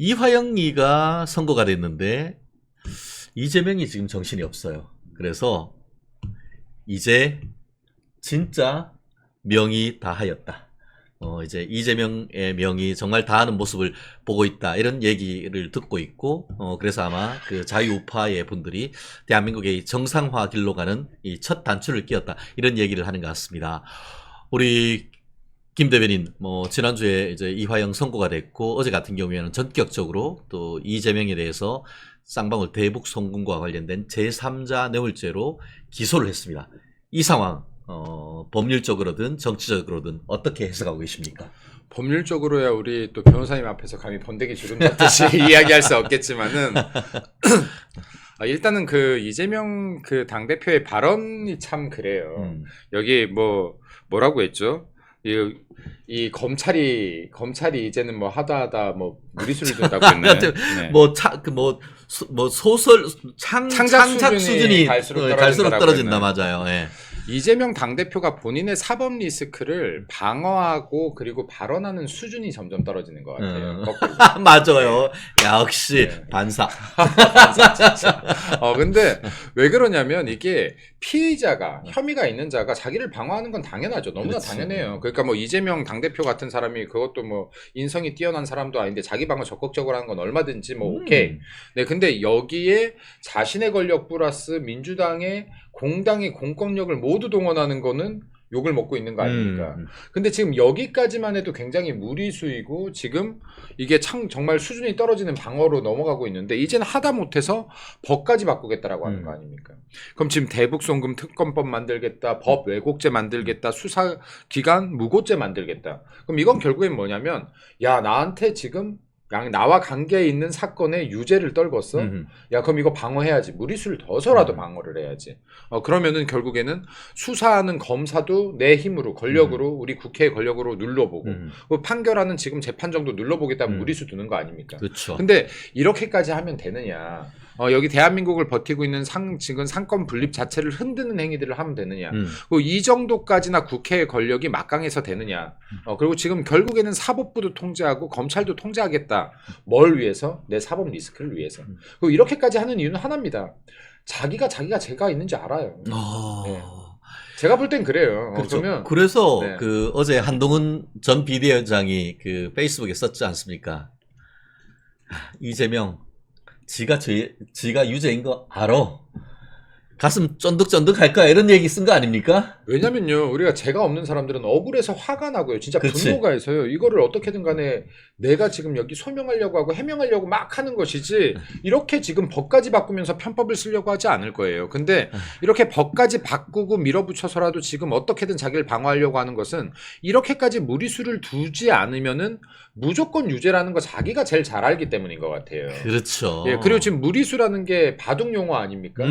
이화영이가 선고가 됐는데 이재명이 지금 정신이 없어요. 그래서 이제 진짜 명이 다하였다. 이제 이재명의 명이 정말 다하는 모습을 보고 있다. 이런 얘기를 듣고 있고, 그래서 아마 그 자유우파의 분들이 대한민국의 정상화 길로 가는 이 첫 단추를 끼웠다. 이런 얘기를 하는 것 같습니다. 우리 김 대변인, 지난주에 이제 이화영 선고가 됐고, 어제 같은 경우에는 전격적으로 또 이재명에 대해서 쌍방울 대북 송금과 관련된 제3자 뇌물죄로 기소를 했습니다. 이 상황, 법률적으로든 정치적으로든 어떻게 해석하고 계십니까? 법률적으로야 우리 또 변호사님 앞에서 감히 번데기 주름 잡듯이 이야기할 수 없겠지만은 일단은 그 이재명 그 당대표의 발언이 참 그래요. 여기 뭐라고 했죠? 이 검찰이 이제는 뭐 하다 뭐 무리수를 둔다고 했네. 네. 소설 창작 수준이 갈수록 떨어진다. 맞아요. 네. 이재명 당대표가 본인의 사법 리스크를 방어하고 그리고 발언하는 수준이 점점 떨어지는 것 같아요. 맞아요. 네. 역시 네. 반사. 반사 진짜. 근데 왜 그러냐면 이게 피의자가 혐의가 있는 자가 자기를 방어하는 건 당연하죠. 너무나 그렇지. 당연해요. 그러니까 뭐 이재명 당대표 같은 사람이 그것도 뭐 인성이 뛰어난 사람도 아닌데 자기 방어 적극적으로 하는 건 얼마든지 뭐 오케이. 네, 근데 여기에 자신의 권력 플러스 민주당의 공당의 공권력을 모두 동원하는 거는 욕을 먹고 있는 거 아닙니까? 근데 지금 여기까지만 해도 굉장히 무리수이고 지금 이게 정말 수준이 떨어지는 방어로 넘어가고 있는데 이제는 하다 못해서 법까지 바꾸겠다라고 하는 거 아닙니까? 그럼 지금 대북송금 특검법 만들겠다, 법 왜곡죄 만들겠다, 수사기관 무고죄 만들겠다. 그럼 이건 결국엔 뭐냐면 야 나한테 지금 나와 관계에 있는 사건에 유죄를 떨궜어? 야 그럼 이거 방어해야지. 무리수를 둬서라도 방어를 해야지. 그러면은 결국에는 수사하는 검사도 내 힘으로 권력으로 우리 국회의 권력으로 눌러보고 판결하는 지금 재판정도 눌러보겠다면 무리수 두는 거 아닙니까? 그렇죠. 근데 이렇게까지 하면 되느냐. 여기 대한민국을 버티고 있는 지금 상권 분립 자체를 흔드는 행위들을 하면 되느냐. 이 정도까지나 국회의 권력이 막강해서 되느냐. 그리고 지금 결국에는 사법부도 통제하고 검찰도 통제하겠다. 뭘 위해서? 내 사법 리스크를 위해서. 그리고 이렇게까지 하는 이유는 하나입니다. 자기가 죄가 있는지 알아요. 네. 제가 볼 땐 그래요. 그렇죠. 그래서 네. 그 어제 한동훈 전 비대위원장이 그 페이스북에 썼지 않습니까? 이재명 지가 유죄인 거 알아. 가슴 쫀득쫀득 할까? 이런 얘기 쓴 거 아닙니까? 왜냐면요. 우리가 죄가 없는 사람들은 억울해서 화가 나고요. 진짜 그치. 분노가 해서요. 이거를 어떻게든 간에 내가 지금 여기 소명하려고 하고 해명하려고 막 하는 것이지 이렇게 지금 법까지 바꾸면서 편법을 쓰려고 하지 않을 거예요. 근데 이렇게 법까지 바꾸고 밀어붙여서라도 지금 어떻게든 자기를 방어하려고 하는 것은 이렇게까지 무리수를 두지 않으면은 무조건 유죄라는 거 자기가 제일 잘 알기 때문인 것 같아요. 그렇죠. 예, 그리고 지금 무리수라는 게 바둑 용어 아닙니까?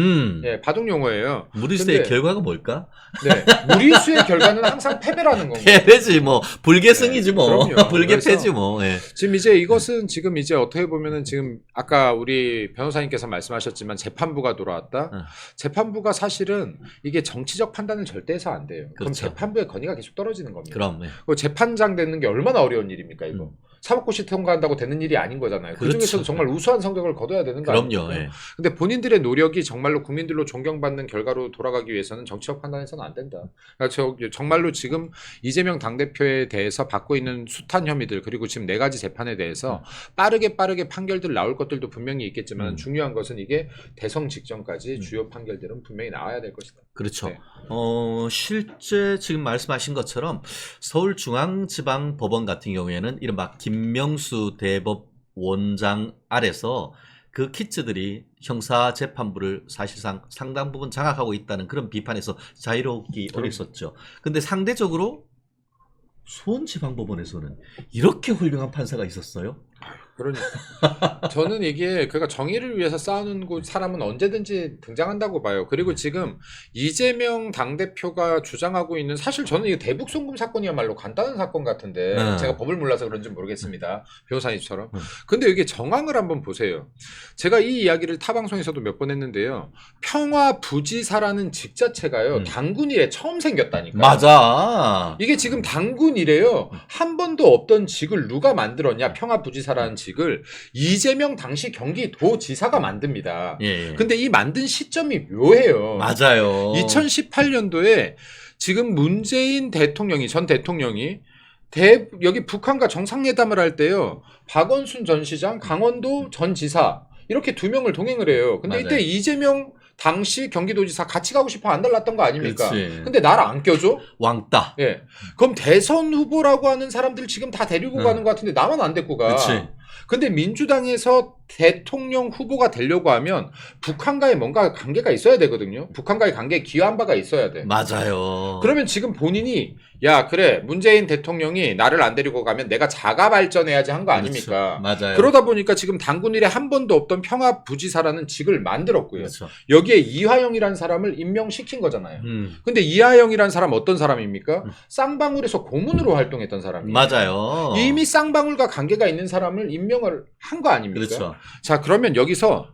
예, 바둑 용어예요. 무리수의 결과가 뭘까? 네, 무리수의 결과는 항상 패배라는 건가요? 패배지 뭐, 불계승이지 네, 뭐, 그럼요. 불계패지 뭐. 예. 지금 이제 이것은 지금 이제 어떻게 보면은 지금 아까 우리 변호사님께서 말씀하셨지만 재판부가 돌아왔다. 재판부가 사실은 이게 정치적 판단을 절대 해서 안 돼요. 그럼 그렇죠. 재판부의 권위가 계속 떨어지는 겁니다. 그럼. 그 재판장 되는 게 얼마나 어려운 일입니까 이거? 사법고시 통과한다고 되는 일이 아닌 거잖아요. 그렇죠. 그중에서도 정말 우수한 성적을 거둬야 되는 거 아닙니까? 그럼요. 예. 근데 본인들의 노력이 정말로 국민들로 존경받는 결과로 돌아가기 위해서는 정치적 판단에서는 안 된다. 그러니까 정말로 지금 이재명 당대표에 대해서 받고 있는 숱한 혐의들 그리고 지금 4가지 재판에 대해서 빠르게 판결들 나올 것들도 분명히 있겠지만 중요한 것은 이게 대선 직전까지 주요 판결들은 분명히 나와야 될 것이다. 그렇죠. 네. 실제 지금 말씀하신 것처럼 서울중앙지방법원 같은 경우에는 이른바 김명수 대법원장 아래서 그 키즈들이 형사재판부를 사실상 상당 부분 장악하고 있다는 그런 비판에서 자유롭게 어렸었죠. 근데 상대적으로 수원지방법원에서는 이렇게 훌륭한 판사가 있었어요? 그러니까 저는 이게 그러니까 정의를 위해서 싸우는 사람은 언제든지 등장한다고 봐요. 그리고 지금 이재명 당대표가 주장하고 있는 사실 저는 이게 대북 송금 사건이야말로 간단한 사건 같은데 제가 법을 몰라서 그런지 모르겠습니다. 변호사님처럼. 근데 이게 정황을 한번 보세요. 제가 이 이야기를 타 방송에서도 몇 번 했는데요. 평화부지사라는 직 자체가요. 당군 이래 처음 생겼다니까. 맞아. 이게 지금 당군 이래요. 한 번도 없던 직을 누가 만들었냐? 평화부지사 부지사라는 직을 이재명 당시 경기도지사가 만듭니다. 예. 근데 이 만든 시점이 묘해요. 맞아요. 2018년도에 지금 문재인 대통령이 전 대통령이 여기 북한과 정상회담을 할 때요. 박원순 전 시장, 강원도 전 지사 이렇게 두 명을 동행을 해요. 근데 맞아요. 이때 이재명 당시 경기도지사 같이 가고 싶어 안 달랐던 거 아닙니까? 그렇지. 근데 나를 안 껴줘? 왕따. 예. 그럼 대선 후보라고 하는 사람들 지금 다 데리고 가는 것 같은데 나만 안 데리고 가. 그렇지. 근데 민주당에서 대통령 후보가 되려고 하면 북한과의 뭔가 관계가 있어야 되거든요. 북한과의 관계에 기여한 바가 있어야 돼. 맞아요. 그러면 지금 본인이 야 그래 문재인 대통령이 나를 안 데리고 가면 내가 자가 발전해야지 한 거 아닙니까? 그렇죠. 맞아요. 그러다 보니까 지금 당군 일에 한 번도 없던 평화부지사라는 직을 만들었고요. 그렇죠. 여기에 이화영이라는 사람을 임명시킨 거잖아요. 근데 이화영이라는 사람 어떤 사람입니까? 쌍방울에서 고문으로 활동했던 사람이에요. 맞아요. 이미 쌍방울과 관계가 있는 사람을 임명을 한 거 아닙니까? 그렇죠. 자 그러면 여기서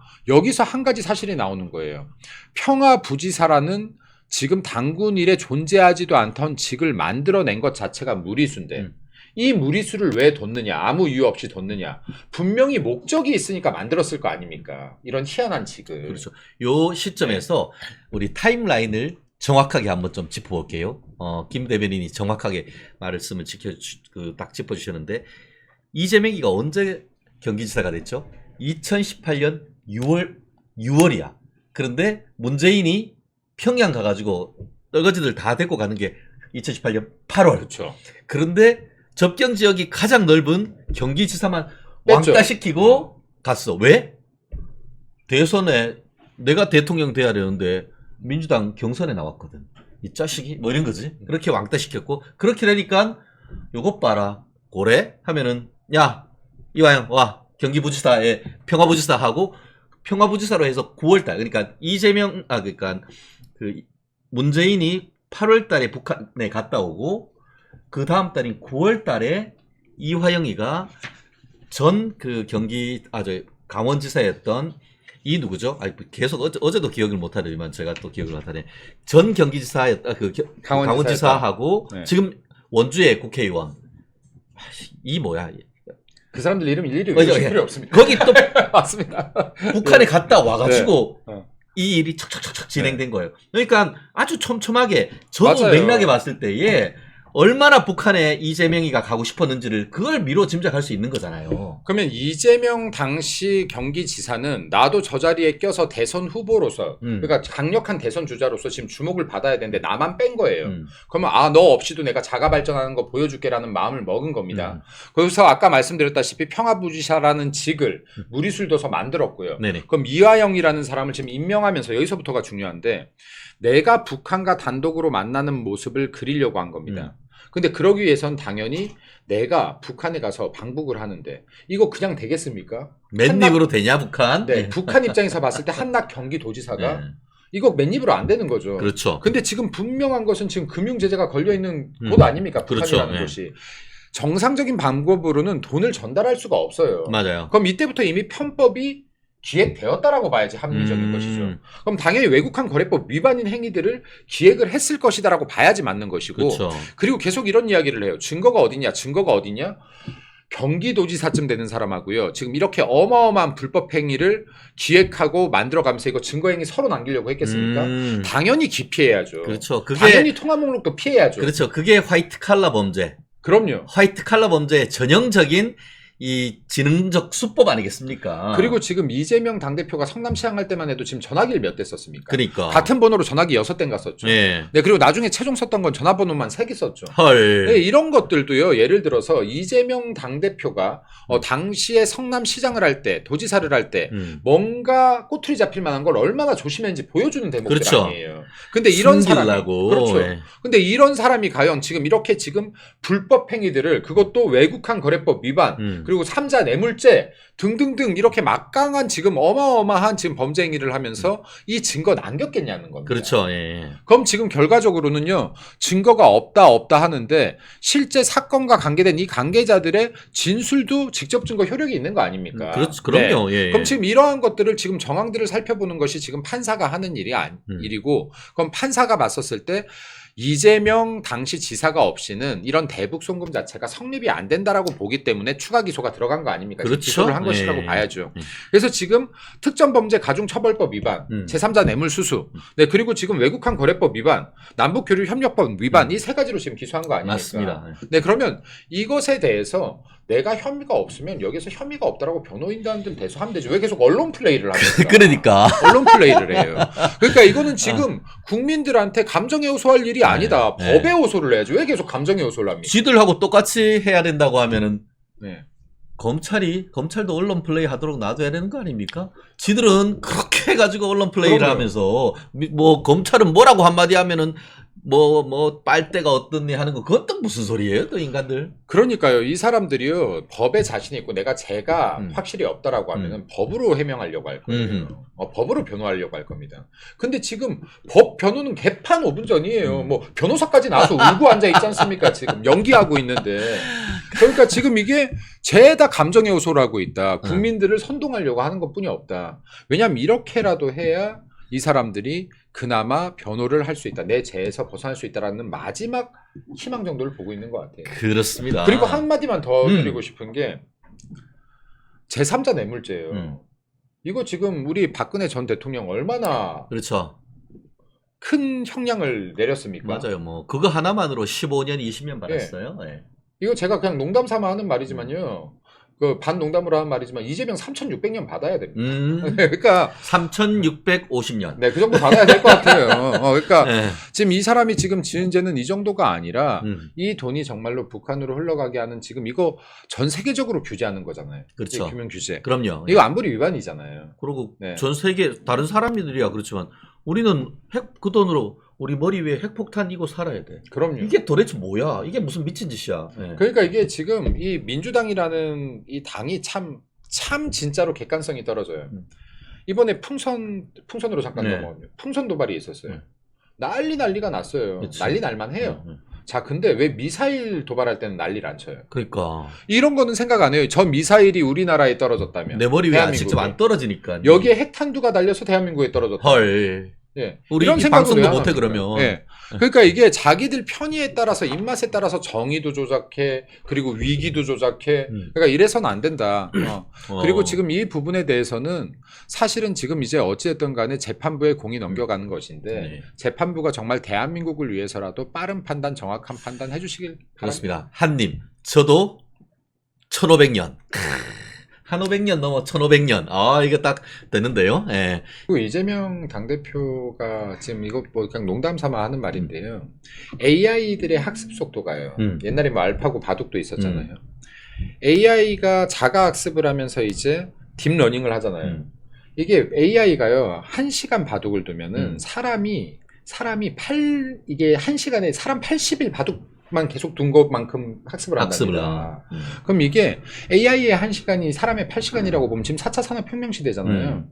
한 가지 사실이 나오는 거예요. 평화부지사라는 지금 당군 일에 존재하지도 않던 직을 만들어낸 것 자체가 무리수인데 이 무리수를 왜 뒀느냐 아무 이유 없이 뒀느냐 분명히 목적이 있으니까 만들었을 거 아닙니까? 이런 희한한 직을. 그렇죠. 요 시점에서 우리 타임라인을 정확하게 한번 좀 짚어볼게요. 김 대변인이 정확하게 말씀을 딱 짚어주셨는데 이재명이가 언제 경기지사가 됐죠? 2018년 6월이야. 그런데 문재인이 평양 가가지고 떨거지들 다 데리고 가는 게 2018년 8월. 그렇죠. 그런데 접경 지역이 가장 넓은 경기지사만 뺐죠. 왕따시키고 갔어. 왜? 대선에 내가 대통령 돼야 되는데 민주당 경선에 나왔거든. 이 자식이 뭐 이런 거지. 그렇게 왕따시켰고 그렇게 되니까 요것 봐라. 고래? 하면은 야 이화영 와 경기부지사에 평화부지사 하고 평화부지사로 해서 9월달 그러니까 이재명 그러니까 그 문재인이 8월달에 북한에 갔다 오고 그 다음 달인 9월달에 이화영이가 전 그 강원지사였던 이 누구죠? 계속 어제도 기억을 못하더니만 제가 또 기억을 못하네. 전 경기지사였다 강원지사하고 네. 지금 원주의 국회의원 이 뭐야? 그 사람들 이름 일일이 맞아요. 외우실 필요 없습니다. 거기 또 맞습니다. 북한에 갔다 와가지고 네. 이 일이 척척척척 진행된 거예요. 그러니까 아주 촘촘하게 저도 맞아요. 맥락에 봤을 때에 얼마나 북한에 이재명이가 가고 싶었는지를 그걸 미뤄 짐작할 수 있는 거잖아요. 그러면 이재명 당시 경기지사는 나도 저 자리에 껴서 대선 후보로서 그러니까 강력한 대선 주자로서 지금 주목을 받아야 되는데 나만 뺀 거예요. 그러면 너 없이도 내가 자가 발전하는 거 보여줄게라는 마음을 먹은 겁니다. 그래서 아까 말씀드렸다시피 평화부지사라는 직을 무리수를 둬서 만들었고요. 네네. 그럼 이화영이라는 사람을 지금 임명하면서 여기서부터가 중요한데 내가 북한과 단독으로 만나는 모습을 그리려고 한 겁니다. 근데 그러기 위해선 당연히 내가 북한에 가서 방북을 하는데 이거 그냥 되겠습니까? 맨입으로 되냐 북한? 네, 북한 입장에서 봤을 때 한낙 경기도지사가 네. 이거 맨입으로 안 되는 거죠. 그렇죠. 근데 지금 분명한 것은 지금 금융 제재가 걸려 있는 곳 아닙니까? 북한이라는 그렇죠. 곳이. 정상적인 방법으로는 돈을 전달할 수가 없어요. 맞아요. 그럼 이때부터 이미 편법이 기획되었다라고 봐야지 합리적인 것이죠. 그럼 당연히 외국한 거래법 위반인 행위들을 기획을 했을 것이다라고 봐야지 맞는 것이고 그렇죠. 그리고 계속 이런 이야기를 해요. 증거가 어디냐? 증거가 어디냐? 경기도지사쯤 되는 사람하고요. 지금 이렇게 어마어마한 불법 행위를 기획하고 만들어가면서 이거 증거행위 서로 남기려고 했겠습니까? 당연히 기피해야죠. 그렇죠. 그게 당연히 통화 목록도 피해야죠. 그렇죠. 그게 화이트 칼라 범죄. 그럼요. 화이트 칼라 범죄의 전형적인 이 지능적 수법 아니겠습니까? 그리고 지금 이재명 당대표가 성남시장 할 때만 해도 지금 전화기를 몇 대 썼습니까? 그러니까 같은 번호로 전화기 6대인가 썼죠. 예. 네, 그리고 나중에 최종 썼던 건 전화번호만 3개 썼죠. 헐. 네, 이런 것들도요. 예를 들어서 이재명 당대표가 당시에 성남시장을 할 때, 도지사를 할 때 뭔가 꼬투리 잡힐 만한 걸 얼마나 조심했는지 보여주는 대목들 그렇죠. 아니에요. 근데 이런 사람이 숨기려고. 그렇죠. 예. 근데 이런 사람이 과연 지금 이렇게 지금 불법 행위들을 그것도 외국한 거래법 위반 그리고 3자 뇌물죄 등등등 이렇게 막강한 지금 어마어마한 지금 범죄 행위를 하면서 이 증거 남겼겠냐는 겁니다. 그렇죠. 예. 그럼 지금 결과적으로는요. 증거가 없다 하는데 실제 사건과 관계된 이 관계자들의 진술도 직접 증거 효력이 있는 거 아닙니까? 그렇죠. 그럼요. 예. 그럼 지금 이러한 것들을 지금 정황들을 살펴보는 것이 지금 판사가 하는 일이고 그럼 판사가 봤었을 때 이재명 당시 지사가 없이는 이런 대북 송금 자체가 성립이 안 된다라고 보기 때문에 추가 기소가 들어간 거 아닙니까? 그렇죠. 기소를 한 것이라고 네. 봐야죠. 그래서 지금 특정범죄 가중처벌법 위반, 제3자 뇌물수수, 네, 그리고 지금 외국환 거래법 위반, 남북교류협력법 위반 이 세 가지로 지금 기소한 거 아닙니까? 맞습니다. 네, 그러면 이것에 대해서 내가 혐의가 없으면 여기서 혐의가 없다라고 변호인단들 대소하면 되지. 왜 계속 언론 플레이를 합니까? 그러니까. 언론 플레이를 해요. 그러니까 이거는 지금 국민들한테 감정에 호소할 일이 아니다. 네. 법에 호소를 해야지. 왜 계속 감정에 호소를 합니까? 쥐들하고 똑같이 해야 된다고 하면은 네. 검찰도 언론 플레이 하도록 놔둬야 되는 거 아닙니까? 지들은 그렇게 해가지고 언론 플레이를 그럼요. 하면서 뭐 검찰은 뭐라고 한마디 하면은 뭐 빨대가 어떻니 하는 거 그건 또 무슨 소리예요, 또 인간들? 그러니까요. 이 사람들이요. 법에 자신이 있고 내가 죄가 음. 확실히 없다라고 하면은 법으로 해명하려고 할 거예요. 음흠. 법으로 변호하려고 할 겁니다. 근데 지금 법 변호는 개판 5분 전이에요. 뭐 변호사까지 나와서 울고 앉아 있지 않습니까? 지금 연기하고 있는데. 그러니까 지금 이게 죄다 감정의 요소를 하고 있다. 국민들을 선동하려고 하는 것뿐이 없다. 왜냐하면 이렇게라도 해야 이 사람들이 그나마 변호를 할 수 있다. 내 죄에서 벗어날 수 있다라는 마지막 희망 정도를 보고 있는 것 같아요. 그렇습니다. 그리고 한마디만 더 드리고 싶은 게 제3자 뇌물죄예요. 이거 지금 우리 박근혜 전 대통령 얼마나 그렇죠. 큰 형량을 내렸습니까? 맞아요. 뭐 그거 하나만으로 15년, 20년 받았어요. 네. 이거 제가 그냥 농담 삼아 하는 말이지만요. 그 반농담으로 하는 말이지만 이재명 3,600년 받아야 됩니다. 그러니까 3,650년. 네, 그 정도 받아야 될 것 같아요. 그러니까 네. 지금 이 사람이 지금 지은 죄는 이 정도가 아니라 이 돈이 정말로 북한으로 흘러가게 하는 지금 이거 전 세계적으로 규제하는 거잖아요. 그렇죠. 금융 규제. 그럼요. 이거 안보리 위반이잖아요. 그리고 네. 전 세계 다른 사람들이야 그렇지만 우리는 그 돈으로 우리 머리 위에 핵폭탄 이고 살아야 돼. 그럼요. 이게 도대체 뭐야? 이게 무슨 미친 짓이야? 네. 그러니까 이게 지금 이 민주당이라는 이 당이 참 진짜로 객관성이 떨어져요. 이번에 풍선으로 잠깐 네. 넘어오면 풍선 도발이 있었어요. 네. 난리가 났어요. 그치. 난리 날만 해요. 자, 근데 왜 미사일 도발할 때는 난리를 안 쳐요? 그러니까 이런 거는 생각 안 해요. 저 미사일이 우리나라에 떨어졌다면. 내 머리 위에 대한민국에. 직접 안 떨어지니까. 여기에 핵탄두가 달려서 대한민국에 떨어졌다. 헐. 예. 우리 이런 이 생각은 방송도 왜 못해 안 합니까? 그러면. 예. 그러니까 이게 자기들 편의에 따라서 입맛에 따라서 정의도 조작해 그리고 위기도 조작해 그러니까 이래서는 안 된다. 그리고 지금 이 부분에 대해서는 사실은 지금 이제 어찌됐든 간에 재판부에 공이 넘겨가는 것인데 네. 재판부가 정말 대한민국을 위해서라도 빠른 판단 정확한 판단 해주시길 바랍니다. 그렇습니다. 한님, 저도 1500년. 한 500년 넘어 1500년. 아, 이거 딱 되는데요. 예. 그리고 이재명 당대표가 지금 이거 뭐 그냥 농담 삼아 하는 말인데요. AI들의 학습 속도가요. 옛날에 뭐 알파고 바둑도 있었잖아요. AI가 자가 학습을 하면서 이제 딥러닝을 하잖아요. 이게 AI가요. 1시간 바둑을 두면은 사람이 이게 1시간에 사람 80일 바둑만 계속 둔 것만큼 학습을 한답니다. 그럼 이게 AI의 1시간이 사람의 8시간이라고 보면 지금 4차 산업혁명 시대잖아요.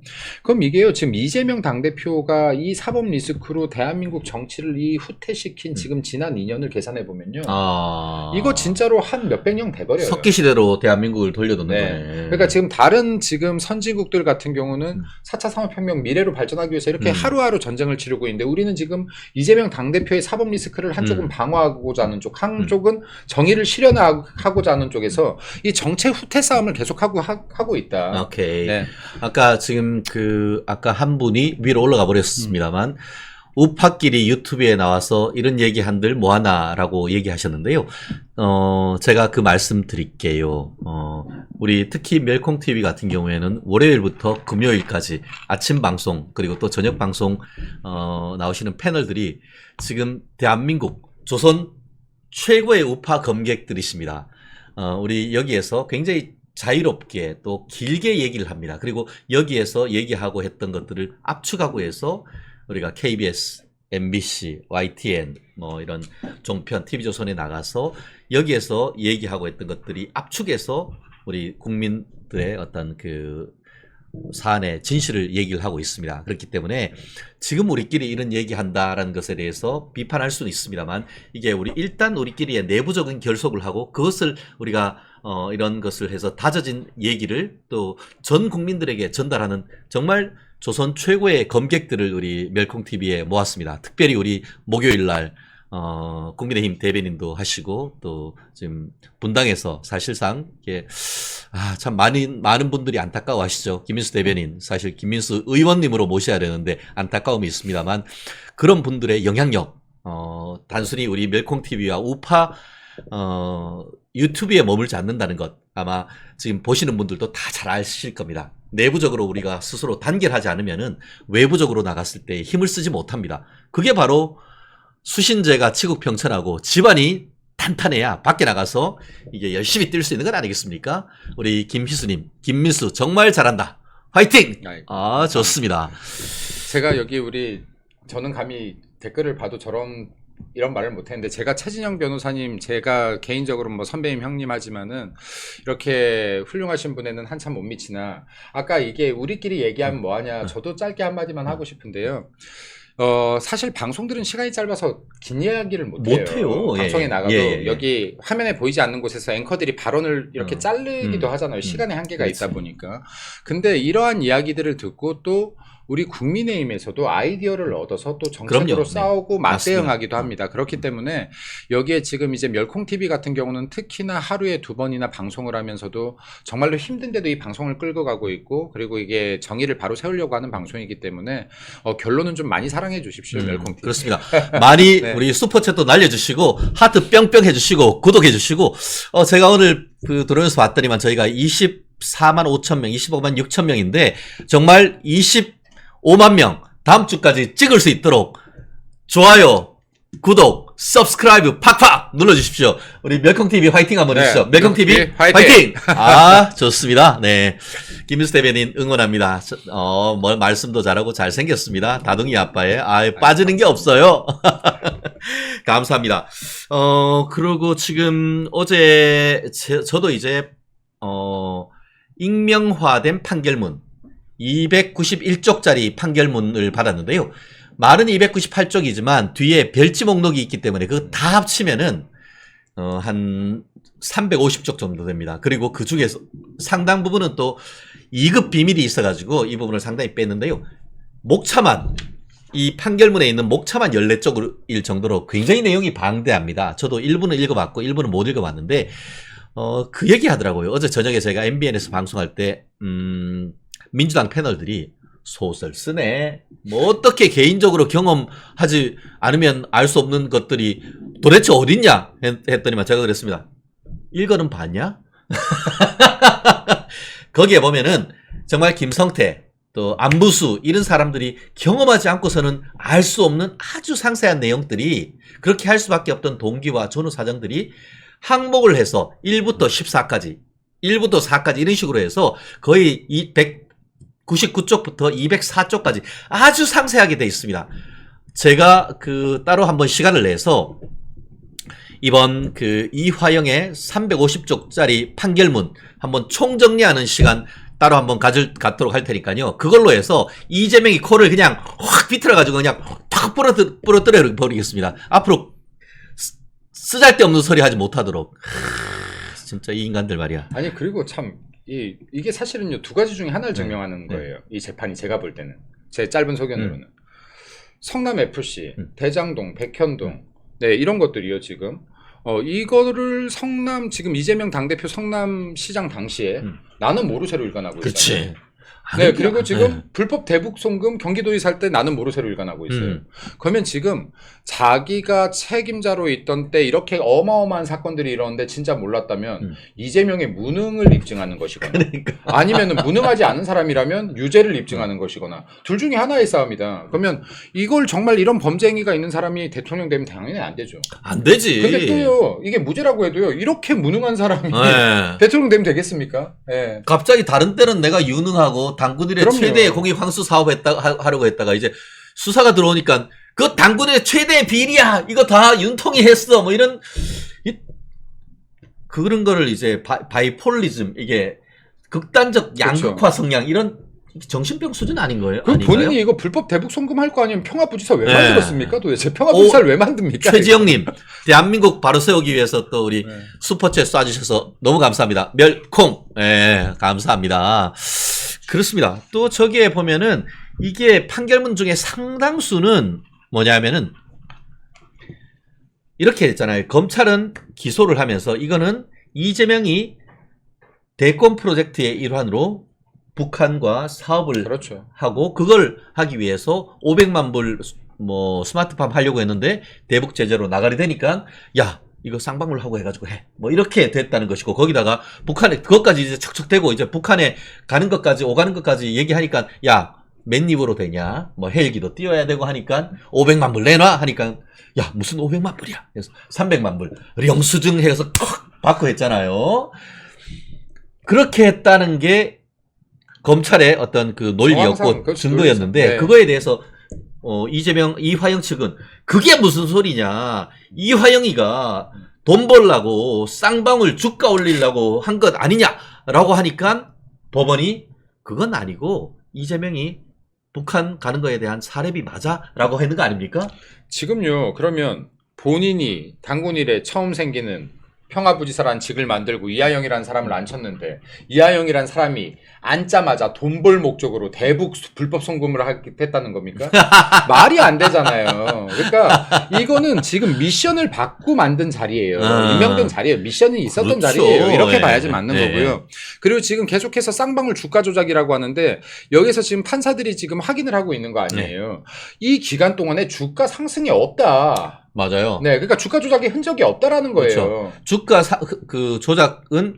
그럼 이게요, 지금 이재명 당대표가 이 사법 리스크로 대한민국 정치를 이 후퇴시킨 지금 지난 2년을 계산해 보면요. 이거 진짜로 한 몇백 년 돼버려요. 석기 시대로 대한민국을 돌려놓는 네. 거네. 그러니까 지금 다른 지금 선진국들 같은 경우는 4차 산업혁명 미래로 발전하기 위해서 이렇게 하루하루 전쟁을 치르고 있는데 우리는 지금 이재명 당대표의 사법 리스크를 한쪽은 방어하고자 하는 쪽, 한쪽은 정의를 실현하고자 하는 쪽에서 이 정체 후퇴 싸움을 계속하고 있다. 오케이. 네. 아까 지금 아까 한 분이 위로 올라가 버렸습니다만, 우파끼리 유튜브에 나와서 이런 얘기 한들 뭐하나라고 얘기하셨는데요. 제가 그 말씀 드릴게요. 우리 특히 멸콩TV 같은 경우에는 월요일부터 금요일까지 아침 방송, 그리고 또 저녁 방송, 나오시는 패널들이 지금 대한민국, 조선 최고의 우파 검객들이십니다. 우리 여기에서 굉장히 자유롭게 또 길게 얘기를 합니다. 그리고 여기에서 얘기하고 했던 것들을 압축하고 해서 우리가 KBS, MBC, YTN 뭐 이런 종편 TV조선에 나가서 여기에서 얘기하고 했던 것들이 압축해서 우리 국민들의 어떤 그 사안의 진실을 얘기를 하고 있습니다. 그렇기 때문에 지금 우리끼리 이런 얘기한다라는 것에 대해서 비판할 수는 있습니다만 이게 일단 우리끼리의 내부적인 결속을 하고 그것을 우리가 이런 것을 해서 다져진 얘기를 또 전 국민들에게 전달하는 정말 조선 최고의 검객들을 우리 멸콩TV에 모았습니다. 특별히 우리 목요일 날 국민의힘 대변인도 하시고 또 지금 분당에서 사실상 이게 참 많은 분들이 안타까워하시죠. 김민수 대변인 사실 김민수 의원님으로 모셔야 되는데 안타까움이 있습니다만 그런 분들의 영향력 단순히 우리 멸콩 TV와 우파 유튜브에 머물지 않는다는 것 아마 지금 보시는 분들도 다 잘 아실 겁니다. 내부적으로 우리가 스스로 단결하지 않으면은 외부적으로 나갔을 때 힘을 쓰지 못합니다. 그게 바로 수신제가 치국평천하고 집안이 탄탄해야 밖에 나가서 이게 열심히 뛸 수 있는 건 아니겠습니까? 우리 김희수님, 김민수 정말 잘한다. 화이팅! 좋습니다. 제가 여기 저는 감히 댓글을 봐도 이런 말을 못했는데 제가 최진영 변호사님 제가 개인적으로 뭐 선배님 형님 하지만은 이렇게 훌륭하신 분에는 한참 못 미치나 아까 이게 우리끼리 얘기하면 뭐하냐 저도 짧게 한마디만 하고 싶은데요. 사실 방송들은 시간이 짧아서 긴 이야기를 못해요. 방송에 나가도 여기 화면에 보이지 않는 곳에서 앵커들이 발언을 이렇게 자르기도 하잖아요. 시간의 한계가 있다 보니까. 근데 이러한 이야기들을 듣고 또 우리 국민의힘에서도 아이디어를 얻어서 또 정책으로 싸우고 맞대응하기도 합니다. 그렇기 때문에 여기에 지금 이제 멸콩TV 같은 경우는 특히나 하루에 2번이나 방송을 하면서도 정말로 힘든데도 이 방송을 끌고 가고 있고 그리고 이게 정의를 바로 세우려고 하는 방송이기 때문에 결론은 좀 많이 사랑해 주십시오. 멸콩TV. 그렇습니다. 많이 네. 우리 슈퍼챗도 날려주시고 하트 뿅뿅 해주시고 구독해주시고 제가 오늘 들어오면서 봤더니만 저희가 24만 5천 명, 25만 6천 명인데 정말 25만 명 다음 주까지 찍을 수 있도록 좋아요, 구독, 서브스크라이브 팍팍 눌러주십시오. 우리 멸콩TV 화이팅 한번 해주시죠. 멸콩TV 화이팅! 좋습니다. 네. 김민수 대변인 응원합니다. 뭐 말씀도 잘하고 잘생겼습니다. 다둥이 아빠에. 빠지는 게 없어요. 감사합니다. 그리고 지금 어제 저도 이제, 익명화된 판결문 291쪽짜리 판결문을 받았는데요. 말은 298쪽이지만 뒤에 별지 목록이 있기 때문에 그거 다 합치면은 한 350쪽 정도 됩니다. 그리고 그 중에서 상당 부분은 또 2급 비밀이 있어가지고 이 부분을 상당히 뺐는데요. 목차만 이 판결문에 있는 목차만 14쪽일 정도로 굉장히 내용이 방대합니다. 저도 일부는 읽어봤고 일부는 못 읽어봤는데 그 얘기 하더라고요. 어제 저녁에 제가 MBN에서 방송할 때 민주당 패널들이 소설 쓰네. 뭐 어떻게 개인적으로 경험하지 않으면 알 수 없는 것들이 도대체 어딨냐 했더니만 제가 그랬습니다. 읽어는 봤냐? 거기에 보면은 정말 김성태 또 안부수 이런 사람들이 경험하지 않고서는 알 수 없는 아주 상세한 내용들이 그렇게 할 수밖에 없던 동기와 전후 사정들이 항목을 해서 1부터 14까지 1부터 4까지 이런 식으로 해서 거의 199쪽부터 204쪽까지 아주 상세하게 되어 있습니다. 제가 따로 한번 시간을 내서 이번 이화영의 350쪽짜리 판결문 한번 총정리하는 시간 따로 한번 갖도록 할 테니까요. 그걸로 해서 이재명이 코를 그냥 확 비틀어가지고 그냥 탁 부러뜨려 버리겠습니다. 앞으로 쓰잘데없는 소리 하지 못하도록. 진짜 이 인간들 말이야. 아니 그리고 참 이게 사실은요 2가지 중에 하나를 증명하는 거예요. 이 재판이 제가 볼 때는 제 짧은 소견으로는 성남 FC, 대장동, 백현동, 네 이런 것들이요 지금 이거를 지금 이재명 당대표 성남시장 당시에 나는 모르쇠로 일관하고 있어요. 네, 그리고 지금 불법 대북 송금 경기도에 살 때 나는 모르쇠로 일관하고 있어요. 그러면 지금 자기가 책임자로 있던 때 이렇게 어마어마한 사건들이 일어났는데 진짜 몰랐다면 이재명의 무능을 입증하는 것이거나 아니면 무능하지 않은 사람이라면 유죄를 입증하는 것이거나 둘 중에 하나의 싸움이다. 그러면 이걸 정말 이런 범죄행위가 있는 사람이 대통령 되면 당연히 안 되죠. 안 되지. 근데 또요 이게 무죄라고 해도요 이렇게 무능한 사람이 대통령 되면 되겠습니까? 네. 갑자기 다른 때는 내가 유능하고 당군일의 최대의 공익 환수 사업 하려고 했다가 이제 수사가 들어오니까 그 당군의 최대의 비리야 이거 다 윤통이 했어 뭐 이런 그런 거를 이제 바이폴리즘 이게 극단적 양극화 성향 이런 정신병 수준 아닌 거예요? 그럼 본인이 이거 불법 대북 송금할 거 아니면 평화부지사 왜 만들었습니까? 도대체 평화부지사를 왜 만듭니까? 최지영님 대한민국 바로 세우기 위해서 또 우리 슈퍼챗 쏴주셔서 너무 감사합니다. 멸콩 감사합니다. 그렇습니다. 또 저기에 보면은 이게 판결문 중에 상당수는 뭐냐면은 이렇게 했잖아요. 검찰은 기소를 하면서 이거는 이재명이 대권 프로젝트의 일환으로 북한과 사업을 그렇죠. 하고 그걸 하기 위해서 500만 불 뭐 스마트팜 하려고 했는데 대북 제재로 나가리 되니까 야 이거 쌍방울 하고 해가지고 해. 뭐 이렇게 됐다는 것이고 거기다가 북한에 그것까지 이제 척척대고 이제 북한에 가는 것까지 오가는 것까지 얘기하니까 야 맨입으로 되냐? 뭐 헬기도 띄워야 되고 하니까 500만 불 내놔 하니까 야 무슨 500만 불이야? 그래서 300만 불 영수증 해서 턱 받고 했잖아요. 그렇게 했다는 게 검찰의 어떤 그 논리였고 증거였는데 네. 그거에 대해서 이재명 이화영 측은 그게 무슨 소리냐? 이화영이가 돈 벌라고 쌍방울 주가 올리려고 한 것 아니냐라고 하니까 법원이 그건 아니고 이재명이 북한 가는 거에 대한 사례비 맞아라고 했는 거 아닙니까? 지금요. 그러면 본인이 당군 이래 처음 생기는 평화부지사라는 직을 만들고 이하영이라는 사람을 앉혔는데 이하영이라는 사람이 앉자마자 돈 벌 목적으로 대북 불법 송금을 했다는 겁니까? 말이 안 되잖아요. 그러니까 이거는 지금 미션을 받고 만든 자리예요. 임명된 자리예요. 미션이 있었던 그렇죠. 자리예요. 이렇게 예. 봐야지 맞는 예. 거고요. 그리고 지금 계속해서 쌍방울 주가 조작이라고 하는데 여기서 지금 판사들이 지금 확인을 하고 있는 거 아니에요. 이 기간 동안에 주가 상승이 없다. 맞아요. 네, 그러니까 주가 조작의 흔적이 없다라는 거예요. 그렇죠. 주가 그 조작은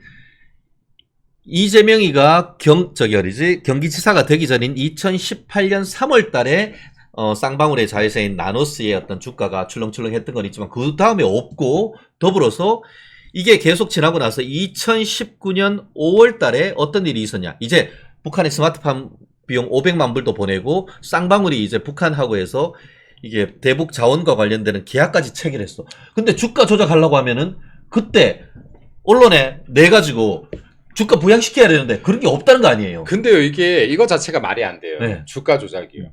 이재명이가 경기지사가 되기 전인 2018년 3월 달에 쌍방울의 자회사인 나노스의 어떤 주가가 출렁출렁했던 건 있지만 그 다음에 없고 더불어서 이게 계속 지나고 나서 2019년 5월 달에 어떤 일이 있었냐. 이제 북한의 스마트팜 비용 500만 불도 보내고 쌍방울이 이제 북한하고 해서 이게 대북 자원과 관련되는 계약까지 체결했어. 근데 주가 조작하려고 하면은 그때 언론에 내가지고 주가 부양시켜야 되는데 그런 게 없다는 거 아니에요. 근데요, 이거 자체가 말이 안 돼요. 네. 주가 조작이요.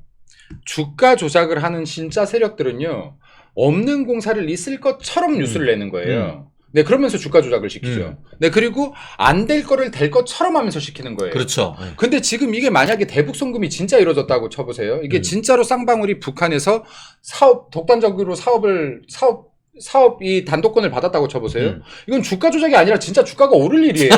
주가 조작을 하는 진짜 세력들은요, 없는 공사를 있을 것처럼 뉴스를 내는 거예요. 네, 그러면서 주가 조작을 시키죠. 네, 그리고 안 될 거를 될 것처럼 하면서 시키는 거예요. 그렇죠. 근데 지금 이게 만약에 대북 송금이 진짜 이루어졌다고 쳐보세요. 이게 진짜로 쌍방울이 북한에서 독단적으로 사업이 단독권을 받았다고 쳐보세요. 이건 주가 조작이 아니라 진짜 주가가 오를 일이에요.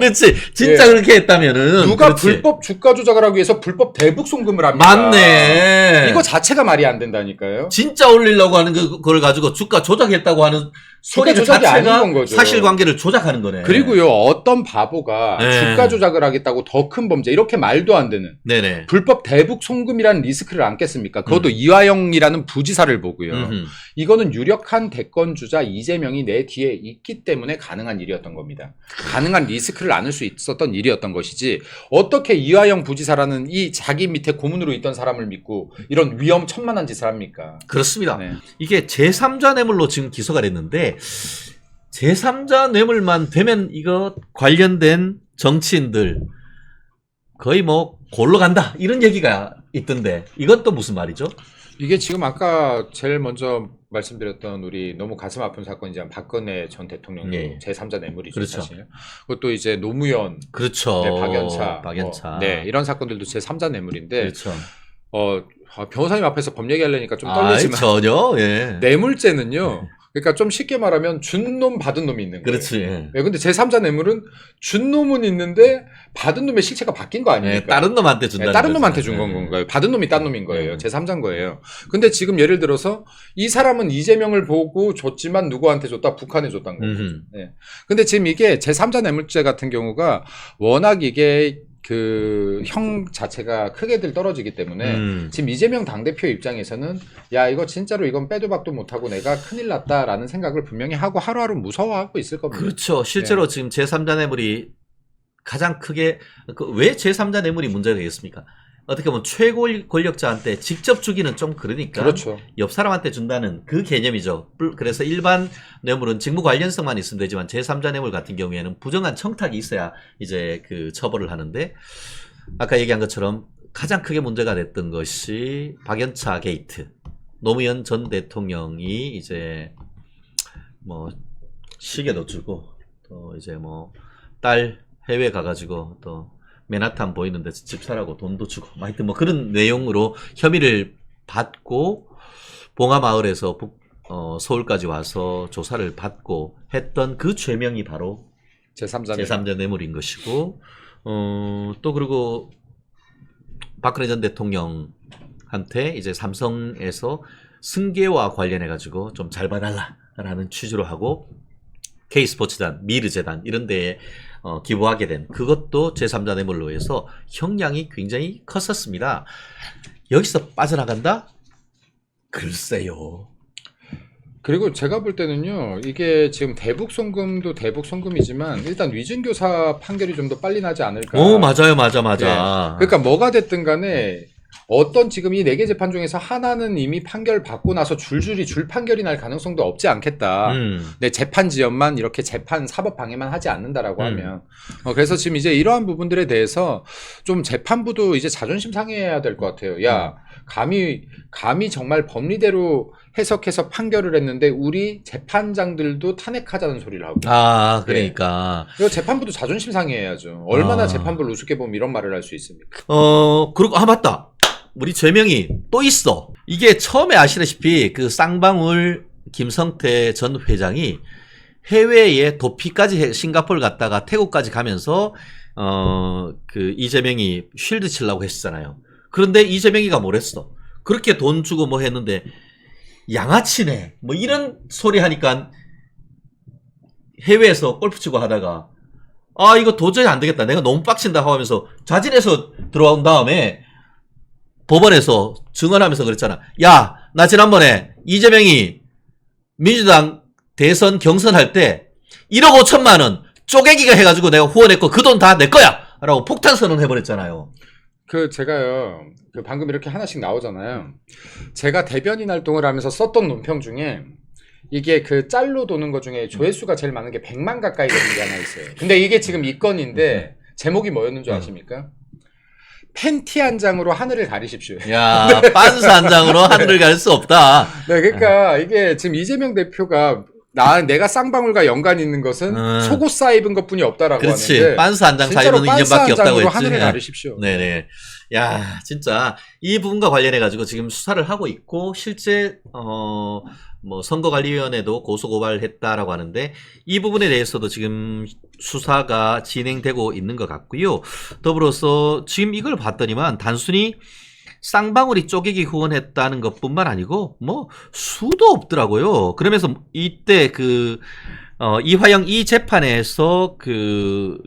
그렇지. 진짜 예. 그렇게 했다면은 누가 그렇지. 불법 주가 조작을 하기 위해서 불법 대북 송금을 합니까? 맞네. 이거 자체가 말이 안 된다니까요. 진짜 올리려고 하는 그걸 가지고 주가 조작했다고 하는 소리 조작이 아닌 건 거죠. 사실관계를 조작하는 거네. 그리고요, 어떤 바보가 네. 주가 조작을 하겠다고 더 큰 범죄, 이렇게 말도 안 되는 네네. 불법 대북 송금이라는 리스크를 안겠습니까? 그것도 이화영이라는 부지사를 보고요. 이거는 유력한 대권주자 이재명이 내 뒤에 있기 때문에 가능한 일이었던 겁니다. 가능한 리스크를 안을 수 있었던 일이었던 것이지, 어떻게 이화영 부지사라는 이 자기 밑에 고문으로 있던 사람을 믿고 이런 위험천만한 짓을 합니까? 그렇습니다. 네. 이게 제3자 뇌물로 지금 기소가 됐는데 제3자 뇌물만 되면 이거 관련된 정치인들 거의 뭐 골로 간다 이런 얘기가 있던데 이건 또 무슨 말이죠? 이게 지금 아까 제일 먼저 말씀드렸던 우리 너무 가슴 아픈 사건이지만 박근혜 전 대통령도 예. 제3자 뇌물이죠. 그렇죠. 사실. 그것도 이제 노무현, 그렇죠. 네, 박연차, 박연차. 네, 이런 사건들도 제3자 뇌물인데 그렇죠. 변호사님 앞에서 법 얘기하려니까 좀 떨리지만 전혀. 예. 뇌물죄는요. 그러니까 좀 쉽게 말하면 준 놈 받은 놈이 있는 거예요. 그렇지. 예. 네, 근데 제3자 뇌물은 준 놈은 있는데 받은 놈의 실체가 바뀐 거 아닙니까? 예, 다른 놈한테 준다는 네, 다른 거죠. 놈한테 준 예. 건가요? 받은 놈이 딴 놈인 거예요. 예. 제3자인 거예요. 근데 지금 예를 들어서 이 사람은 이재명을 보고 줬지만 누구한테 줬다? 북한에 줬다는 거예요. 네. 근데 지금 이게 제3자 뇌물죄 같은 경우가 워낙 이게 그 형 자체가 크게들 떨어지기 때문에 지금 이재명 당대표 입장에서는 야 이거 진짜로 이건 빼도 박도 못하고 내가 큰일 났다라는 생각을 분명히 하고 하루하루 무서워하고 있을 겁니다. 그렇죠. 실제로 지금 제3자 뇌물이 가장 크게 왜 제3자 뇌물이 문제가 되겠습니까? 어떻게 보면 최고 권력자한테 직접 주기는 좀 그러니까 그렇죠. 옆 사람한테 준다는 그 개념이죠. 그래서 일반 뇌물은 직무 관련성만 있으면 되지만 제3자 뇌물 같은 경우에는 부정한 청탁이 있어야 이제 그 처벌을 하는데 아까 얘기한 것처럼 가장 크게 문제가 됐던 것이 박연차 게이트. 노무현 전 대통령이 이제 뭐 시계도 주고 또 이제 뭐 딸 해외 가가지고 또 맨하탄 보이는 데서 집 사라고 돈도 주고 하여튼 뭐 그런 내용으로 혐의를 받고 봉하마을에서 서울까지 와서 조사를 받고 했던 그 죄명이 바로 제3자 제3자 뇌물인 것이고, 또 그리고 박근혜 전 대통령한테 이제 삼성에서 승계와 관련해가지고 좀 잘 봐달라라는 취지로 하고, K스포츠단, 미르재단 이런 데에 기부하게 된 그것도 제3자 뇌물로 해서 형량이 굉장히 컸었습니다. 여기서 빠져나간다? 글쎄요. 그리고 제가 볼 때는요, 이게 지금 대북 송금도 대북 송금이지만 일단 위증교사 판결이 좀 더 빨리 나지 않을까. 맞아요, 맞아. 그러니까 뭐가 됐든 간에 어떤 지금 이 4개 재판 중에서 하나는 이미 판결 받고 나서 줄줄이 줄 판결이 날 가능성도 없지 않겠다. 내 재판 지연만 이렇게 재판 사법 방해만 하지 않는다라고 하면. 그래서 지금 이제 이러한 부분들에 대해서 좀 재판부도 이제 자존심 상해야 될 것 같아요. 야, 감히 정말 법리대로 해석해서 판결을 했는데 우리 재판장들도 탄핵하자는 소리를 하고. 그러니까. 이거 재판부도 자존심 상해야죠. 얼마나 재판부를 우습게 보면 이런 말을 할 수 있습니까? 그리고 맞다. 우리 죄명이 또 있어. 이게 처음에 아시다시피 그 쌍방울 김성태 전 회장이 해외에 도피까지 싱가포르 갔다가 태국까지 가면서 그 이재명이 쉴드 치려고 했잖아요. 그런데 이재명이가 뭐랬어? 그렇게 돈 주고 뭐 했는데 양아치네 뭐 이런 소리 하니까 해외에서 골프 치고 하다가 이거 도저히 안 되겠다. 내가 너무 빡친다 하면서 자진해서 들어온 다음에 법원에서 증언하면서 그랬잖아. 야, 나 지난번에 이재명이 민주당 대선 경선할 때 1억 5천만 원 쪼개기가 해가지고 내가 후원했고 그 돈 다 내 거야! 라고 폭탄 선언해버렸잖아요. 제가요, 방금 이렇게 하나씩 나오잖아요. 제가 대변인 활동을 하면서 썼던 논평 중에 이게 그 짤로 도는 것 중에 조회수가 제일 많은 게 100만 가까이 되는 게 하나 있어요. 근데 이게 지금 이 건인데 제목이 뭐였는 줄 아십니까? 팬티 한 장으로 하늘을 가리십시오. 야, 빤스 한 장으로 하늘을 가릴 수 없다. 네, 그러니까 이게 지금 이재명 대표가 내가 쌍방울과 연관이 있는 것은 속옷 사입은 것뿐이 없다라고 그렇지. 하는데 빤스 한 장 사이로는 인연밖에 없다고 했지. 하늘을 가리십시오. 네네. 야, 진짜 이 부분과 관련해 가지고 지금 수사를 하고 있고 실제 뭐 선거관리위원회도 고소고발했다라고 하는데 이 부분에 대해서도 지금 수사가 진행되고 있는 것 같고요. 더불어서 지금 이걸 봤더니만 단순히 쌍방울이 쪼개기 후원했다는 것뿐만 아니고 뭐 수도 없더라고요. 그러면서 이때 이화영 이 재판에서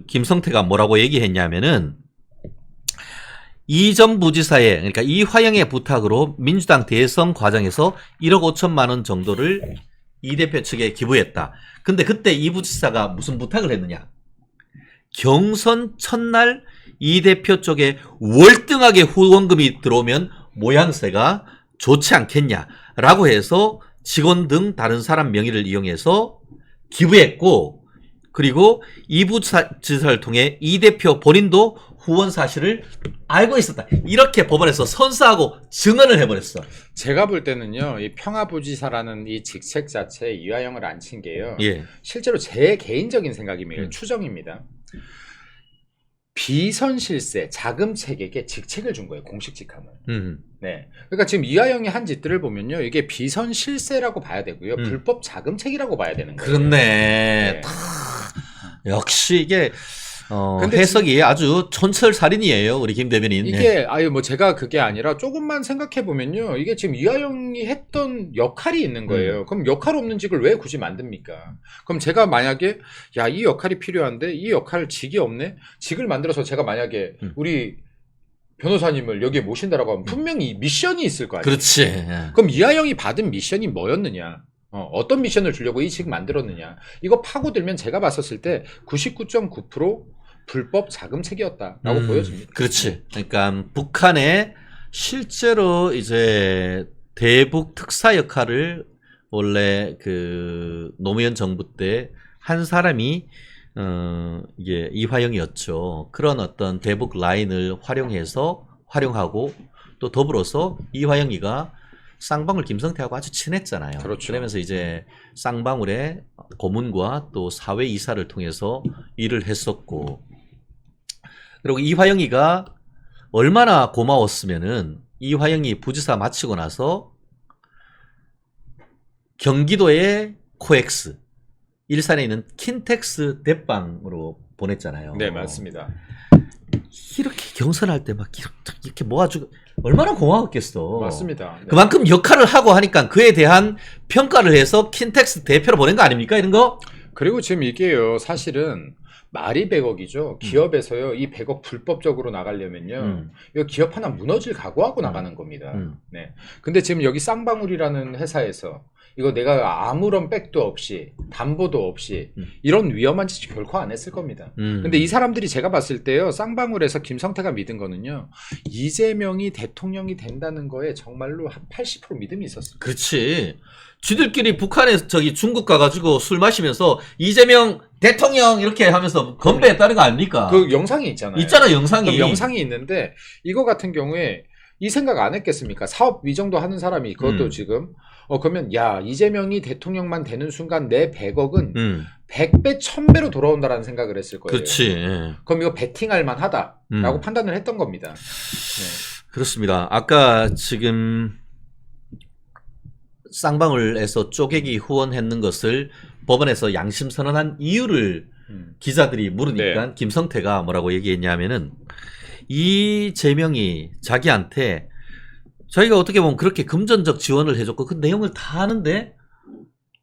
김성태가 뭐라고 얘기했냐면은 이 전 부지사의 그러니까 이화영의 부탁으로 민주당 대선 과정에서 1억 5천만 원 정도를 이 대표 측에 기부했다. 근데 그때 이 부지사가 무슨 부탁을 했느냐? 경선 첫날 이 대표 쪽에 월등하게 후원금이 들어오면 모양새가 좋지 않겠냐라고 해서 직원 등 다른 사람 명의를 이용해서 기부했고, 그리고 이 부지사를 통해 이 대표 본인도 후원 사실을 알고 있었다. 이렇게 법원에서 선서하고 증언을 해버렸어. 제가 볼 때는요, 이 평화부지사라는 이 직책 자체에 이화영을 앉힌 게요. 예. 실제로 제 개인적인 생각입니다. 추정입니다. 비선실세, 자금책에게 직책을 준 거예요. 공식 직함을. 네. 그러니까 지금 이화영이 한 짓들을 보면요, 이게 비선실세라고 봐야 되고요, 불법 자금책이라고 봐야 되는 거예요. 그렇네. 네. 역시 이게 근데 해석이 아주 촌철살인이에요, 우리 김 대변인. 이게 제가 그게 아니라 조금만 생각해 보면요, 이게 지금 이화영이 했던 역할이 있는 거예요. 그럼 역할 없는 직을 왜 굳이 만듭니까? 그럼 제가 만약에 이 역할이 필요한데 이 역할 직이 없네, 직을 만들어서 제가 만약에 우리 변호사님을 여기에 모신다라고 하면 분명히 미션이 있을 거 아니에요. 그렇지. 그럼 이화영이 받은 미션이 뭐였느냐? 어떤 미션을 주려고 이 직 만들었느냐? 이거 파고들면 제가 봤었을 때 99.9% 불법 자금책이었다라고 보여집니다. 그렇지. 그러니까 북한에 실제로 이제 대북 특사 역할을 원래 노무현 정부 때 한 사람이 이게 이화영이었죠. 그런 어떤 대북 라인을 활용하고 또 더불어서 이화영이가 쌍방울 김성태하고 아주 친했잖아요. 그렇죠. 그러면서 이제 쌍방울의 고문과 또 사회 이사를 통해서 일을 했었고, 그리고 이화영이가 얼마나 고마웠으면은 이화영이 부지사 마치고 나서 경기도의 코엑스, 일산에 있는 킨텍스 대빵으로 보냈잖아요. 네, 맞습니다. 이렇게 경선할 때 막 이렇게 모아주고 얼마나 고마웠겠어. 맞습니다. 네. 그만큼 역할을 하고 하니까 그에 대한 평가를 해서 킨텍스 대표로 보낸 거 아닙니까? 이런 거? 그리고 지금 이게요, 사실은 말이 100억이죠. 기업에서요, 이 100억 불법적으로 나가려면요, 이 기업 하나 무너질 각오하고 나가는 겁니다. 네. 근데 지금 여기 쌍방울이라는 회사에서 이거 내가 아무런 백도 없이, 담보도 없이, 이런 위험한 짓 결코 안 했을 겁니다. 근데 이 사람들이 제가 봤을 때요, 쌍방울에서 김성태가 믿은 거는요, 이재명이 대통령이 된다는 거에 정말로 한 80% 믿음이 있었어요. 그렇지. 쥐들끼리 북한에 중국 가가지고 술 마시면서 이재명 대통령 이렇게 하면서 건배했다는 거 아닙니까? 그 영상이 있잖아요. 있잖아, 영상이. 그 영상이 있는데 이거 같은 경우에 이 생각 안 했겠습니까? 사업 이 정도 하는 사람이 그것도 지금 그러면 야, 이재명이 대통령만 되는 순간 내 100억은 100배 1000배로 돌아온다라는 생각을 했을 거예요. 그렇지. 그럼 이거 베팅할 만하다라고 판단을 했던 겁니다. 네. 그렇습니다. 아까 지금 쌍방울에서 쪼개기 후원했는 것을 법원에서 양심 선언한 이유를 기자들이 물으니까 네. 김성태가 뭐라고 얘기했냐면은 이재명이 자기한테 자기가 어떻게 보면 그렇게 금전적 지원을 해줬고 그 내용을 다 아는데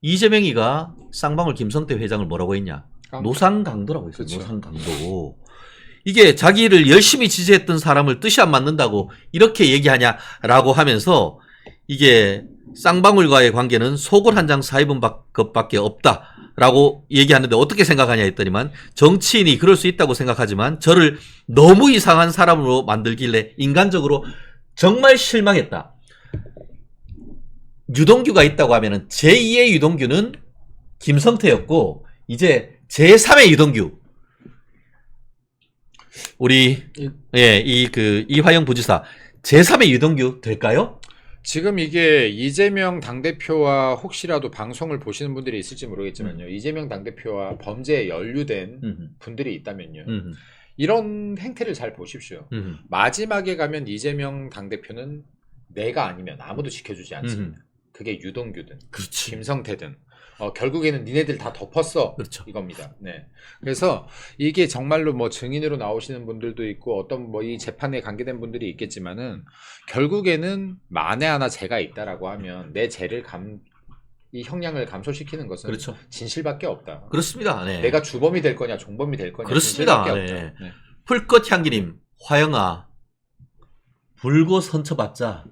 이재명이가 쌍방울 김성태 회장을 뭐라고 했냐? 노상강도라고 했어요. 그렇죠. 노상강도. 이게 자기를 열심히 지지했던 사람을 뜻이 안 맞는다고 이렇게 얘기하냐라고 하면서 이게 쌍방울과의 관계는 속옷 한 장 사입은 것밖에 없다라고 얘기하는데 어떻게 생각하냐 했더니만 정치인이 그럴 수 있다고 생각하지만 저를 너무 이상한 사람으로 만들길래 인간적으로 정말 실망했다. 유동규가 있다고 하면은 제2의 유동규는 김성태였고 이제 제3의 유동규 우리 이화영 부지사 제3의 유동규 될까요? 지금 이게 이재명 당대표와 혹시라도 방송을 보시는 분들이 있을지 모르겠지만요. 이재명 당대표와 범죄에 연루된 분들이 있다면요. 이런 행태를 잘 보십시오. 마지막에 가면 이재명 당대표는 내가 아니면 아무도 지켜주지 않습니다. 그게 유동규든 그렇지. 김성태든 결국에는 니네들 다 덮었어. 그렇죠. 이겁니다. 네. 그래서 이게 정말로 뭐 증인으로 나오시는 분들도 있고 어떤 뭐 이 재판에 관계된 분들이 있겠지만은 결국에는 만에 하나 죄가 있다라고 하면 내 죄를 이 형량을 감소시키는 것은 그렇죠. 진실밖에 없다. 그렇습니다. 네. 내가 주범이 될 거냐 종범이 될 거냐 그렇습니다. 진실밖에 네. 없다. 네. 풀꽃 향기님, 화영아, 불고 선처받자.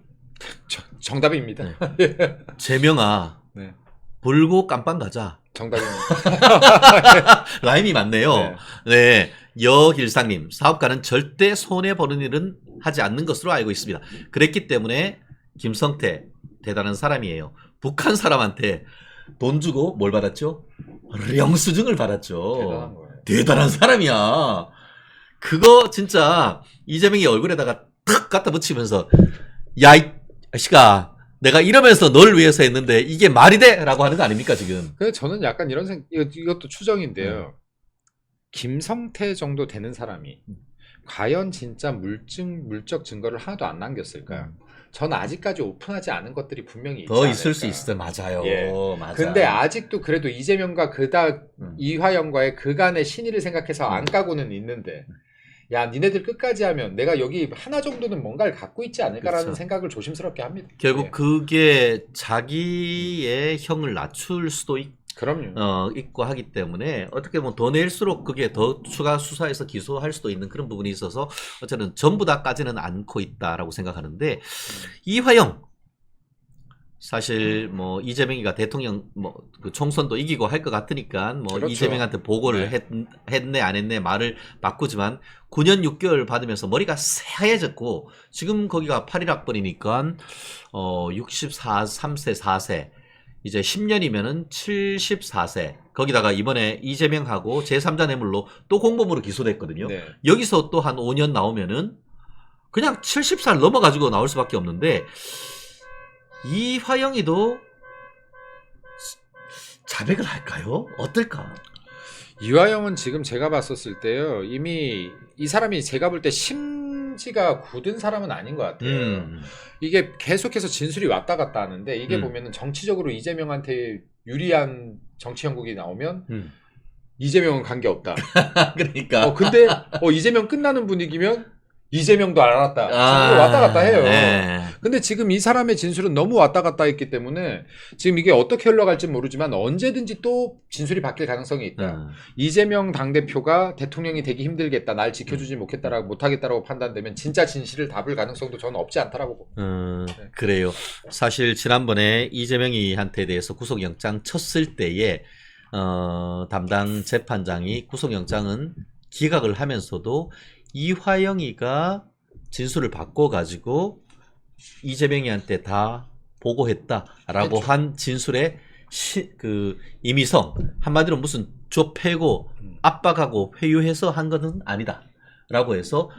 정답입니다. 네. 재명아, 네. 불고 깜빵 가자. 정답입니다. 라임이 맞네요. 네. 네. 여길상님, 사업가는 절대 손해보는 일은 하지 않는 것으로 알고 있습니다. 그랬기 때문에 김성태, 대단한 사람이에요. 북한 사람한테 돈 주고 뭘 받았죠? 영수증을 받았죠. 대단한 거예요. 대단한 사람이야. 그거 진짜 이재명이 얼굴에다가 탁 갖다 붙이면서 야, 이 아씨가 내가 이러면서 널 위해서 했는데 이게 말이 돼? 라고 하는 거 아닙니까 지금? 근데 저는 약간 이런 이것도 추정인데요. 김성태 정도 되는 사람이 과연 진짜 물적 증거를 하나도 안 남겼을까요? 저는 아직까지 오픈하지 않은 것들이 분명히 있지 더 않을까. 있을 수 있어요. 맞아요. 예. 맞아. 근데 아직도 그래도 이재명과 이화영과의 그간의 신의를 생각해서 안 까고는 있는데 야, 니네들 끝까지 하면 내가 여기 하나 정도는 뭔가를 갖고 있지 않을까라는 그렇죠. 생각을 조심스럽게 합니다. 결국 예. 그게 자기의 형을 낮출 수도 그럼요. 있고 하기 때문에 어떻게 보면 더 낼수록 그게 더 추가 수사해서 기소할 수도 있는 그런 부분이 있어서 어쨌든 전부 다까지는 않고 있다라고 생각하는데 이화영 사실 뭐 이재명이가 대통령 그 총선도 이기고 할 것 같으니까 뭐 그렇죠. 이재명한테 보고를 했네 안 했네 말을 바꾸지만 9년 6개월 받으면서 머리가 새하얘졌고 지금 거기가 81학번이니까 3세 4세 이제 10년이면은 74세 거기다가 이번에 이재명하고 제3자 뇌물로 또 공범으로 기소됐거든요. 네. 여기서 또 한 5년 나오면은 그냥 70살 넘어가지고 나올 수밖에 없는데 이화영이도 자백을 할까요? 어떨까? 이화영은 지금 제가 봤었을 때요. 이미 이 사람이 제가 볼 때 심지가 굳은 사람은 아닌 것 같아요. 음. 이게 계속해서 진술이 왔다 갔다 하는데 이게 보면은 정치적으로 이재명한테 유리한 정치 형국이 나오면 이재명은 관계없다. 그러니까. 근데 이재명 끝나는 분위기면 이재명도 알았다. 지금 왔다 갔다 해요. 네. 근데 지금 이 사람의 진술은 너무 왔다 갔다 했기 때문에 지금 이게 어떻게 흘러갈지 모르지만 언제든지 또 진술이 바뀔 가능성이 있다. 이재명 당대표가 대통령이 되기 힘들겠다. 날 지켜주지 못하겠다라고 판단되면 진짜 진실을 답을 가능성도 저는 없지 않다라고 봅니다. 네. 그래요. 사실 지난번에 이재명이한테 대해서 구속영장 쳤을 때에 담당 재판장이 구속영장은 기각을 하면서도 이화영이가 진술을 바꿔가지고 이재명이한테 다 보고했다라고 했죠. 한 진술의 임의성, 한마디로 무슨 좁혀고 압박하고 회유해서 한 것은 아니다라고 해서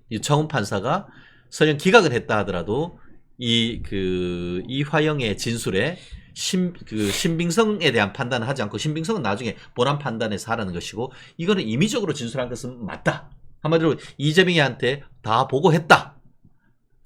유창훈 판사가 설령 기각을 했다 하더라도 이화영의 진술에 신빙성에 대한 판단을 하지 않고, 신빙성은 나중에 본안 판단에서 하라는 것이고, 이거는 임의적으로 진술한 것은 맞다. 한마디로 이재명이한테 다 보고했다.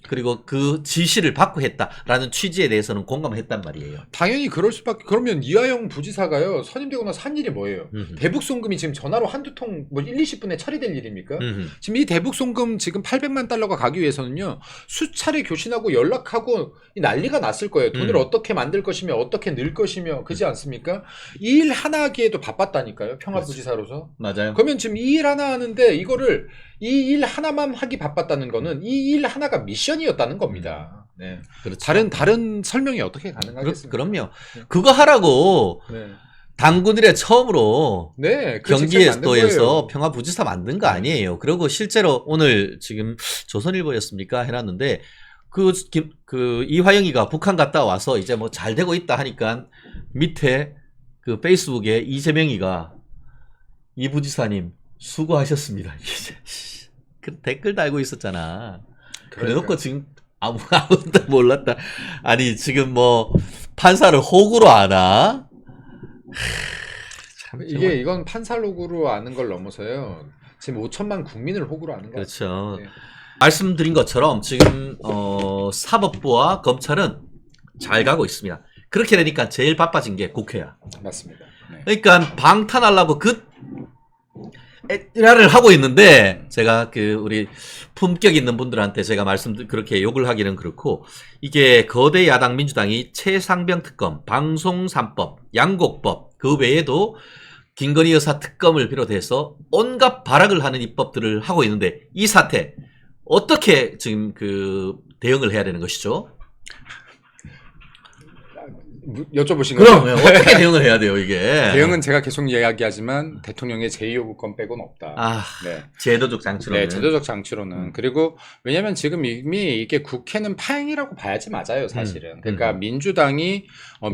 그리고 그 지시를 받고 했다라는 취지에 대해서는 공감을 했단 말이에요. 당연히 그럴 수밖에. 그러면 이화영 부지사가요, 선임되고 나서 한 일이 뭐예요? 대북 송금이 지금 전화로 한두 통 1, 20분에 처리될 일입니까? 지금 이 대북 송금 지금 800만 달러가 가기 위해서는요, 수차례 교신하고 연락하고 난리가 났을 거예요. 돈을 어떻게 만들 것이며 어떻게 늘 것이며, 그지 않습니까? 이 일 하나 하기에도 바빴다니까요, 평화부지사로서. 맞아요. 그러면 지금 이 일 하나 하는데 이거를 이 일 하나만 하기 바빴다는 거는 이 일 하나가 미션이었다는 겁니다. 네. 그렇죠. 다른 설명이 어떻게 가능하겠습니까? 그럼요. 그거 하라고 네. 당군1에 처음으로 네, 경기도에서 평화부지사 만든 거 아니에요. 그리고 실제로 오늘 지금 조선일보였습니까? 해놨는데 그 이화영이가 북한 갔다 와서 이제 뭐 잘 되고 있다 하니까 밑에 그 페이스북에 이재명이가 이 부지사님 수고하셨습니다. 그 댓글 달고 있었잖아. 그래놓고 지금 아무도 몰랐다. 아니 지금 뭐 판사를 호구로 아나? 참, 이건 판사로구로 아는 걸 넘어서요. 지금 5천만 국민을 호구로 아는 거죠. 그렇죠. 네. 말씀드린 것처럼 지금 사법부와 검찰은 잘 가고 있습니다. 그렇게 되니까 제일 바빠진 게 국회야. 맞습니다. 네. 그러니까 방탄하려고 에라를 하고 있는데, 제가 우리 품격 있는 분들한테 제가 그렇게 욕을 하기는 그렇고, 이게 거대 야당 민주당이 최상병 특검, 방송 3법, 양곡법, 그 외에도 김건희 여사 특검을 비롯해서 온갖 발악을 하는 입법들을 하고 있는데, 이 사태 어떻게 지금 대응을 해야 되는 것이죠? 여쭤보신 그럼 거죠? 어떻게 대응을 해야 돼요, 이게? 대응은 제가 계속 이야기하지만 대통령의 제2요구권 빼고는 없다. 네. 제도적 장치로는. 네, 제도적 장치로는. 그리고 왜냐면 지금 이미 이게 국회는 파행이라고 봐야지 맞아요, 사실은. 그러니까 민주당이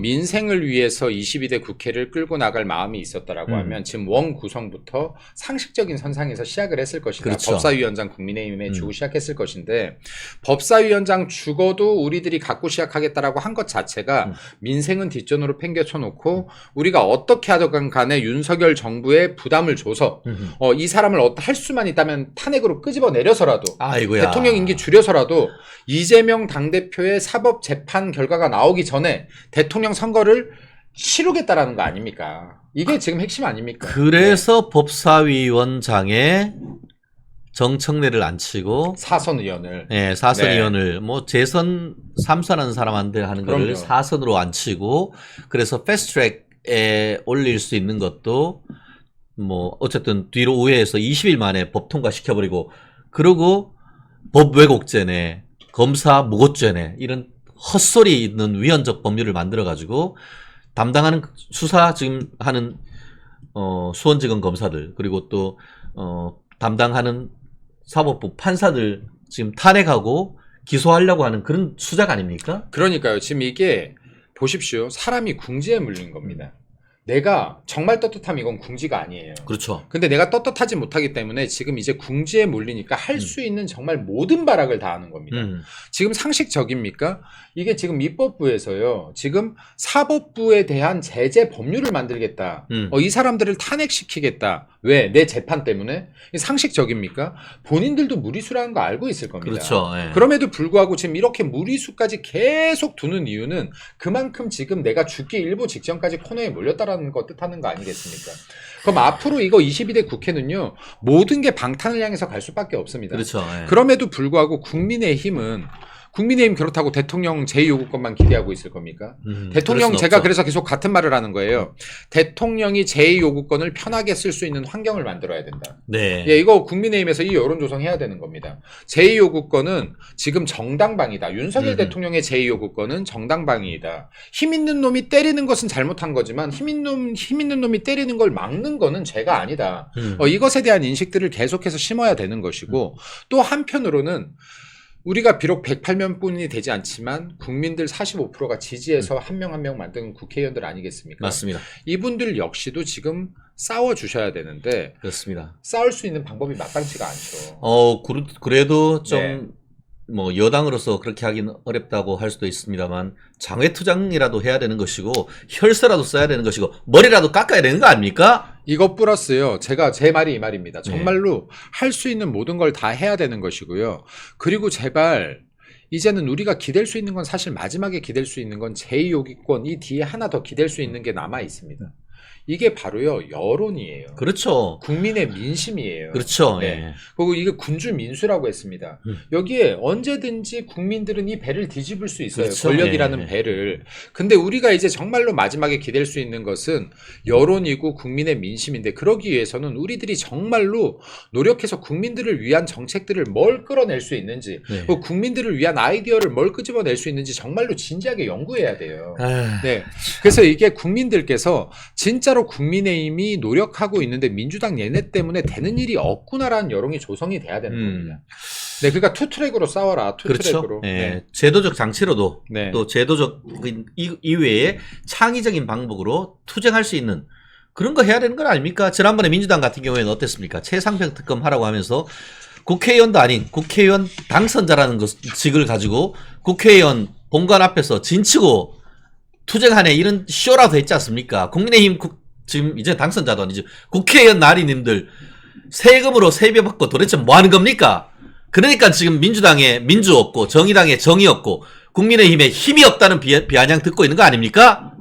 민생을 위해서 22대 국회를 끌고 나갈 마음이 있었다라고 하면 지금 원 구성부터 상식적인 선상에서 시작을 했을 것이다. 그렇죠. 법사위원장 국민의힘에 주고 시작했을 것인데, 법사위원장 죽어도 우리들이 갖고 시작하겠다라고 한 것 자체가 민생은 뒷전으로 팽개쳐놓고 우리가 어떻게 하든 간에 윤석열 정부에 부담을 줘서 이 사람을 할 수만 있다면 탄핵으로 끄집어내려서라도, 아이고야. 대통령 임기 줄여서라도 이재명 당대표의 사법재판 결과가 나오기 전에 대통령 선거를 치르겠다라는 거 아닙니까? 이게 지금 핵심 아닙니까? 그래서 법사위원장에 정청래를 안 치고 사선 의원을, 네, 사선 의원을 뭐 재선 3선하는 사람한테 하는 거를 4선으로 안 치고, 그래서 패스트트랙에 올릴 수 있는 것도 뭐 어쨌든 뒤로 우회해서 20일 만에 법 통과시켜버리고, 그러고 법 왜곡죄네, 검사 무고죄네, 이런 헛소리 있는 위헌적 법률을 만들어가지고 담당하는 수사 지금 하는 수원지검 검사들, 그리고 또 담당하는 사법부 판사들 지금 탄핵하고 기소하려고 하는 그런 수작 아닙니까? 그러니까요. 지금 이게 보십시오. 사람이 궁지에 물린 겁니다. 내가 정말 떳떳함 이건 궁지가 아니에요. 그렇죠. 근데 내가 떳떳하지 못하기 때문에 지금 이제 궁지에 몰리니까 할 수 있는 정말 모든 발악을 다 하는 겁니다. 지금 상식적입니까? 이게 지금 입법부에서요. 지금 사법부에 대한 제재 법률을 만들겠다. 이 사람들을 탄핵시키겠다. 왜? 내 재판 때문에? 이게 상식적입니까? 본인들도 무리수라는 거 알고 있을 겁니다. 그렇죠. 예. 그럼에도 불구하고 지금 이렇게 무리수까지 계속 두는 이유는 그만큼 지금 내가 죽기 일보 직전까지 코너에 몰렸다라는 거 뜻하는 거 아니겠습니까? 그럼 앞으로 이거 22대 국회는요. 모든 게 방탄을 향해서 갈 수밖에 없습니다. 그렇죠. 예. 그럼에도 불구하고 국민의힘은 국민의힘 그렇다고 대통령 제2요구권만 기대하고 있을 겁니까? 대통령 그럴 수는 제가 없죠. 그래서 계속 같은 말을 하는 거예요. 대통령이 제2요구권을 편하게 쓸 수 있는 환경을 만들어야 된다. 네. 예, 이거 국민의힘에서 이 여론 조성해야 되는 겁니다. 제2요구권은 지금 정당방위다. 윤석열 대통령의 제2요구권은 정당방위이다. 힘 있는 놈이 때리는 것은 잘못한 거지만 힘 있는 놈이 때리는 걸 막는 거는 죄가 아니다. 이것에 대한 인식들을 계속해서 심어야 되는 것이고 또 한편으로는 우리가 비록 108명뿐이 되지 않지만 국민들 45%가 지지해서 한 명 한 명 만든 국회의원들 아니겠습니까? 맞습니다. 이분들 역시도 지금 싸워 주셔야 되는데 그렇습니다. 싸울 수 있는 방법이 마땅치가 않죠. 그래도 좀 네. 뭐 여당으로서 그렇게 하긴 어렵다고 할 수도 있습니다만 장외투쟁이라도 해야 되는 것이고 혈세라도 써야 되는 것이고 머리라도 깎아야 되는 거 아닙니까? 이것 플러스요. 제 말이 이 말입니다. 정말로 할 수 있는 모든 걸 다 해야 되는 것이고요. 그리고 제발 이제는 우리가 기댈 수 있는 건 사실 마지막에 기댈 수 있는 건 제2요기권 이 뒤에 하나 더 기댈 수 있는 게 남아 있습니다. 이게 바로요. 여론이에요. 그렇죠. 국민의 민심이에요. 그렇죠. 네. 예. 그리고 이게 군주 민수라고 했습니다. 여기에 언제든지 국민들은 이 배를 뒤집을 수 있어요. 그렇죠. 권력이라는 예. 배를. 근데 우리가 이제 정말로 마지막에 기댈 수 있는 것은 여론이고 국민의 민심인데 그러기 위해서는 우리들이 정말로 노력해서 국민들을 위한 정책들을 뭘 끌어낼 수 있는지 네. 그 국민들을 위한 아이디어를 뭘 끄집어낼 수 있는지 정말로 진지하게 연구해야 돼요. 네. 그래서 이게 국민들께서 진짜로 국민의힘이 노력하고 있는데 민주당 얘네 때문에 되는 일이 없구나라는 여론이 조성이 돼야 되는 겁니다. 네, 그러니까 투트랙으로 싸워라. 투트랙으로. 그렇죠. 예. 네. 제도적 장치로도 네. 또 제도적 이외에 창의적인 방법으로 투쟁할 수 있는 그런 거 해야 되는 건 아닙니까? 지난번에 민주당 같은 경우에는 어땠습니까? 최상병 특검 하라고 하면서 국회의원도 아닌 국회의원 당선자라는 직을 가지고 국회의원 본관 앞에서 진치고 투쟁하네 이런 쇼라도 했지 않습니까? 국민의힘 지금 이제 당선자도 아니죠. 국회의원 나리님들 세금으로 세배 받고 도대체 뭐 하는 겁니까? 그러니까 지금 민주당에 민주 없고 정의당에 정의 없고 국민의힘에 힘이 없다는 비아냥 듣고 있는 거 아닙니까?